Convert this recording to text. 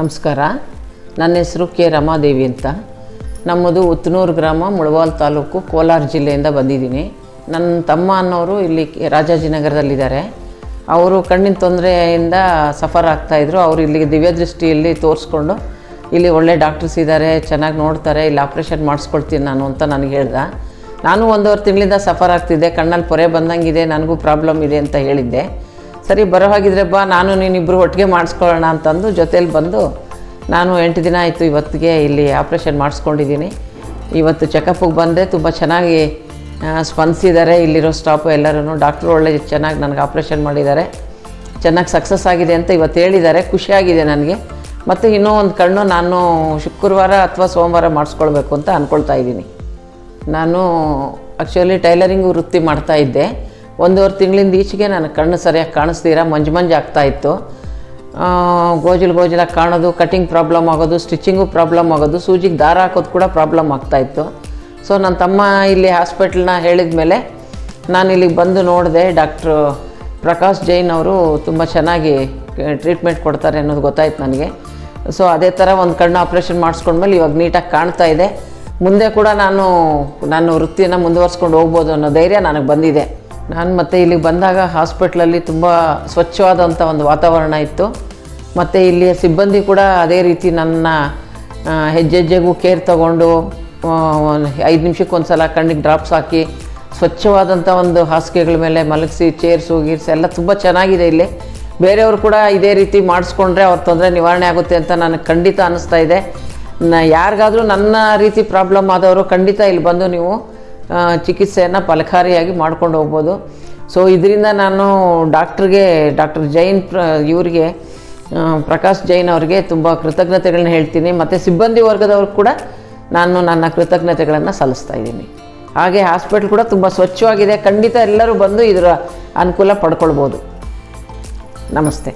ನಮಸ್ಕಾರ. ನನ್ನ ಹೆಸರು ಕೆ ರಮಾದೇವಿ ಅಂತ. ನಮ್ಮದು ಉತ್ತನೂರು ಗ್ರಾಮ, ಮುಳಬಾಲ್ ತಾಲೂಕು, ಕೋಲಾರ ಜಿಲ್ಲೆಯಿಂದ ಬಂದಿದ್ದೀನಿ. ನನ್ನ ತಮ್ಮ ಅನ್ನೋರು ಇಲ್ಲಿ ರಾಜಾಜಿನಗರದಲ್ಲಿದ್ದಾರೆ. ಅವರು ಕಣ್ಣಿನ ತೊಂದರೆಯಿಂದ ಸಫರ್ ಆಗ್ತಾಯಿದ್ರು. ಅವರು ಇಲ್ಲಿಗೆ ದಿವ್ಯದೃಷ್ಟಿಯಲ್ಲಿ ತೋರಿಸ್ಕೊಂಡು ಇಲ್ಲಿ ಒಳ್ಳೆ ಡಾಕ್ಟರ್ಸ್ ಇದ್ದಾರೆ, ಚೆನ್ನಾಗಿ ನೋಡ್ತಾರೆ, ಇಲ್ಲಿ ಆಪ್ರೇಷನ್ ಮಾಡಿಸ್ಕೊಳ್ತೀನಿ ನಾನು ಅಂತ ನನಗೆ ಹೇಳ್ದೆ. ನಾನು 1.5 ತಿಂಗಳಿಂದ ಸಫರ್ ಆಗ್ತಿದ್ದೆ, ಕಣ್ಣಲ್ಲಿ ಪೊರೆ ಬಂದಂಗಿದೆ, ನನಗೂ ಪ್ರಾಬ್ಲಮ್ ಇದೆ ಅಂತ ಹೇಳಿದ್ದೆ. ಸರಿ, ಬರೋ ಹಾಗಿದ್ರೆ ಬಾ, ನಾನು ನೀನಿಬ್ಬರು ಒಟ್ಟಿಗೆ ಮಾಡಿಸ್ಕೊಳ್ಳೋಣ ಅಂತಂದು ಜೊತೇಲಿ ಬಂದು ನಾನು 8 ದಿನ ಆಯಿತು ಇವತ್ತಿಗೆ ಇಲ್ಲಿ ಆಪ್ರೇಷನ್ ಮಾಡಿಸ್ಕೊಂಡಿದ್ದೀನಿ. ಇವತ್ತು ಚೆಕಪ್ಪಿಗೆ ಬಂದೆ. ತುಂಬ ಚೆನ್ನಾಗಿ ಸ್ಪಂದಿಸಿದ್ದಾರೆ ಇಲ್ಲಿರೋ ಸ್ಟಾಫು ಎಲ್ಲರೂ. ಡಾಕ್ಟ್ರು ಒಳ್ಳೆ ಚೆನ್ನಾಗಿ ನನಗೆ ಆಪ್ರೇಷನ್ ಮಾಡಿದ್ದಾರೆ, ಚೆನ್ನಾಗಿ ಸಕ್ಸಸ್ ಆಗಿದೆ ಅಂತ ಇವತ್ತು ಹೇಳಿದ್ದಾರೆ. ಖುಷಿಯಾಗಿದೆ ನನಗೆ. ಮತ್ತು ಇನ್ನೂ ಒಂದು ಕಣ್ಣು ನಾನು ಶುಕ್ರವಾರ ಅಥವಾ ಸೋಮವಾರ ಮಾಡಿಸ್ಕೊಳ್ಬೇಕು ಅಂತ ಅಂದ್ಕೊಳ್ತಾ ಇದ್ದೀನಿ. ನಾನು ಆ್ಯಕ್ಚುಲಿ ಟೈಲರಿಂಗು ವೃತ್ತಿ ಮಾಡ್ತಾಯಿದ್ದೆ. 1.5 ತಿಂಗಳಿಂದ ಈಚೆಗೆ ನನ್ನ ಕಣ್ಣು ಸರಿಯಾಗಿ ಕಾಣಿಸ್ತೀರ, ಮಂಜು ಆಗ್ತಾಯಿತ್ತು. ಗೋಜಲಾಗಿ ಕಾಣೋದು, ಕಟಿಂಗ್ ಪ್ರಾಬ್ಲಮ್ ಆಗೋದು, ಸ್ಟಿಚಿಂಗು ಪ್ರಾಬ್ಲಮ್ ಆಗೋದು, ಸೂಜಿಗೆ ದಾರ ಹಾಕೋದು ಕೂಡ ಪ್ರಾಬ್ಲಮ್ ಆಗ್ತಾಯಿತ್ತು. ಸೊ ನನ್ನ ತಮ್ಮ ಇಲ್ಲಿ ಹಾಸ್ಪಿಟ್ಲನ್ನ ಹೇಳಿದ ಮೇಲೆ ನಾನು ಇಲ್ಲಿಗೆ ಬಂದು ನೋಡಿದೆ. ಡಾಕ್ಟ್ರು ಪ್ರಕಾಶ್ ಜೈನ್ ಅವರು ತುಂಬ ಚೆನ್ನಾಗಿ ಟ್ರೀಟ್ಮೆಂಟ್ ಕೊಡ್ತಾರೆ ಅನ್ನೋದು ಗೊತ್ತಾಯ್ತು ನನಗೆ. ಸೊ ಅದೇ ಥರ ಒಂದು ಕಣ್ಣು ಆಪ್ರೇಷನ್ ಮಾಡಿಸ್ಕೊಂಡ್ಮೇಲೆ ಇವಾಗ ನೀಟಾಗಿ ಕಾಣ್ತಾ ಇದೆ. ಮುಂದೆ ಕೂಡ ನಾನು ವೃತ್ತಿಯನ್ನು ಮುಂದುವರ್ಸ್ಕೊಂಡು ಹೋಗ್ಬೋದು ಅನ್ನೋ ಧೈರ್ಯ ನನಗೆ ಬಂದಿದೆ. ನಾನು ಮತ್ತೆ ಇಲ್ಲಿಗೆ ಬಂದಾಗ ಹಾಸ್ಪಿಟ್ಲಲ್ಲಿ ತುಂಬ ಸ್ವಚ್ಛವಾದಂಥ ಒಂದು ವಾತಾವರಣ ಇತ್ತು. ಮತ್ತು ಇಲ್ಲಿಯ ಸಿಬ್ಬಂದಿ ಕೂಡ ಅದೇ ರೀತಿ ನನ್ನ ಹೆಜ್ಜೆಗೂ ಕೇರ್ ತಗೊಂಡು 5 ನಿಮಿಷಕ್ಕೊಂದು ಸಲ ಕಣ್ಣಿಗೆ ಡ್ರಾಪ್ಸ್ ಹಾಕಿ ಸ್ವಚ್ಛವಾದಂಥ ಒಂದು ಹಾಸಿಗೆಗಳ ಮೇಲೆ ಮಲಗಿಸಿ ಚೇರ್ಸು ಗೀರ್ಸ್ ಎಲ್ಲ ತುಂಬ ಚೆನ್ನಾಗಿದೆ ಇಲ್ಲಿ. ಬೇರೆಯವರು ಕೂಡ ಇದೇ ರೀತಿ ಮಾಡಿಸ್ಕೊಂಡ್ರೆ ಅವ್ರ ತೊಂದರೆ ನಿವಾರಣೆ ಆಗುತ್ತೆ ಅಂತ ನನಗೆ ಖಂಡಿತ ಅನ್ನಿಸ್ತಾ ಇದೆ. ಯಾರಿಗಾದರೂ ನನ್ನ ರೀತಿ ಪ್ರಾಬ್ಲಮ್ ಆದವರು ಖಂಡಿತ ಇಲ್ಲಿ ಬಂದು ನೀವು ಚಿಕಿತ್ಸೆಯನ್ನು ಫಲಕಾರಿಯಾಗಿ ಮಾಡ್ಕೊಂಡು ಹೋಗ್ಬೋದು. ಸೊ ಇದರಿಂದ ನಾನು ಡಾಕ್ಟರ್ ಜೈನ್ ಇವರಿಗೆ, ಪ್ರಕಾಶ್ ಜೈನ್ ಅವರಿಗೆ ತುಂಬ ಕೃತಜ್ಞತೆಗಳನ್ನ ಹೇಳ್ತೀನಿ. ಮತ್ತು ಸಿಬ್ಬಂದಿ ವರ್ಗದವ್ರು ಕೂಡ ನಾನು ನನ್ನ ಕೃತಜ್ಞತೆಗಳನ್ನು ಸಲ್ಲಿಸ್ತಾ ಇದ್ದೀನಿ. ಹಾಗೆ ಹಾಸ್ಪಿಟ್ಲ್ ಕೂಡ ತುಂಬ ಸ್ವಚ್ಛವಾಗಿದೆ. ಖಂಡಿತ ಎಲ್ಲರೂ ಬಂದು ಇದರ ಅನುಕೂಲ ಪಡ್ಕೊಳ್ಬೋದು. ನಮಸ್ತೆ.